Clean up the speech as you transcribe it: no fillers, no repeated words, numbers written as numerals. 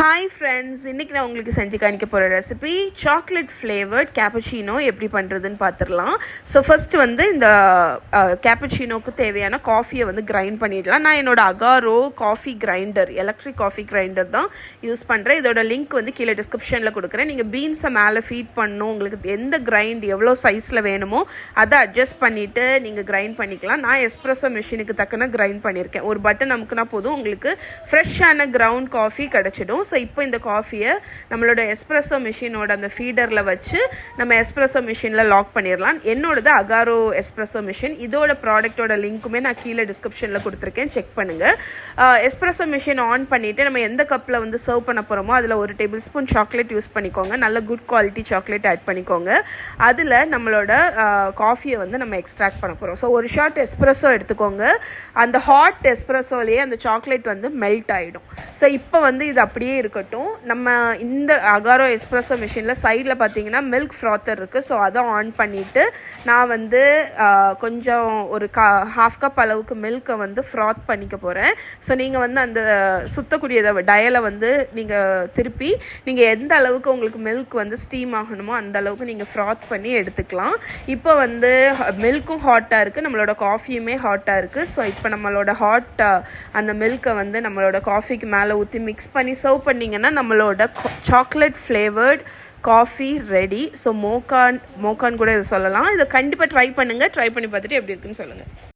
Hi friends, இன்றைக்கி நான் உங்களுக்கு செஞ்சு காணிக்க போகிற ரெசிபி சாக்லேட் ஃப்ளேவர்ட் கேப்புச்சினோ எப்படி பண்ணுறதுன்னு பார்த்துடலாம். ஸோ ஃபஸ்ட்டு வந்து இந்த கேப்புச்சினோக்கு தேவையான காஃபியை வந்து கிரைண்ட் பண்ணிடலாம். நான் என்னோடய Agaro coffee grinder, electric coffee grinder தான் யூஸ் பண்ணுறேன். இதோட லிங்க் வந்து கீழே டிஸ்கிரிப்ஷனில் கொடுக்குறேன். நீங்கள் பீன்ஸை மேலே ஃபீட் பண்ணணும், உங்களுக்கு எந்த கிரைண்ட் எவ்வளோ சைஸில் வேணுமோ அதை அட்ஜஸ்ட் பண்ணிவிட்டு நீங்கள் கிரைண்ட் பண்ணிக்கலாம். நான் எஸ்ப்ரெஸோ மிஷினுக்கு தக்கன கிரைண்ட் பண்ணியிருக்கேன். ஒரு பட்டன் அமுக்குனா போதும், உங்களுக்கு ஃப்ரெஷ்ஷான கிரவுண்ட் காஃபி கிடச்சிடும். ஸோ இப்போ இந்த காஃபியை நம்மளோட எஸ்ப்ரெஸோ மிஷினோட அந்த ஃபீடரில் வச்சு நம்ம எஸ்ப்ரெஸோ மிஷினில் லாக் பண்ணிடலாம். என்னோடது அகாரோ எஸ்ப்ரெஸோ மிஷின். இதோட ப்ராடக்டோட லிங்க்குமே நான் கீழே டிஸ்கிரிப்ஷனில் கொடுத்துருக்கேன், செக் பண்ணுங்கள். எஸ்ப்ரெஸோ மிஷின் ஆன் பண்ணிவிட்டு நம்ம எந்த கப்பில் வந்து சர்வ் பண்ண போகிறோமோ அதில் ஒரு டேபிள் ஸ்பூன் சாக்லேட் யூஸ் பண்ணிக்கோங்க. நல்ல குட் குவாலிட்டி சாக்லேட் ஆட் பண்ணிக்கோங்க. அதில் நம்மளோட காஃபியை வந்து நம்ம எக்ஸ்ட்ராக்ட் பண்ண போகிறோம். ஸோ ஒரு ஷாட் எஸ்ப்ரெஸோ எடுத்துக்கோங்க. அந்த ஹாட் எஸ்ப்ரெஸோலேயே அந்த சாக்லேட் வந்து மெல்ட் ஆகிடும். ஸோ இப்போ வந்து இது அப்படியே இருக்கட்டும். நம்ம இந்த அகாரோ எஸ்ப்ரெஸோ மிஷினில் சைடில் பார்த்தீங்கன்னா மில்க் ஃப்ராத்தர் இருக்குது. ஸோ அதை ஆன் பண்ணிவிட்டு நான் வந்து கொஞ்சம் ஒரு ஹாஃப் கப் அளவுக்கு மில்கை வந்து ஃப்ராத் பண்ணிக்க போகிறேன். ஸோ நீங்கள் வந்து அந்த சுத்தக்கூடிய டயலை வந்து நீங்கள் திருப்பி நீங்கள் எந்த அளவுக்கு உங்களுக்கு மில்க் வந்து ஸ்டீம் ஆகணுமோ அந்த அளவுக்கு நீங்கள் ஃப்ராத் பண்ணி எடுத்துக்கலாம். இப்போ வந்து மில்க்கும் ஹாட்டாக இருக்குது, நம்மளோட காஃபியுமே ஹாட்டாக இருக்குது. ஸோ இப்போ நம்மளோட அந்த மில்கை வந்து நம்மளோட காஃபிக்கு மேலே ஊற்றி மிக்ஸ் பண்ணி சர்வ் பண்ணிங்கன்னா நம்மளோட chocolate flavoured coffee ready. So மோக்கான் கூட இதை சொல்லலாம். இதை கண்டிப்பாக ட்ரை பண்ணுங்கள். ட்ரை பண்ணி பார்த்துட்டு எப்படி இருக்குன்னு சொல்லுங்கள்.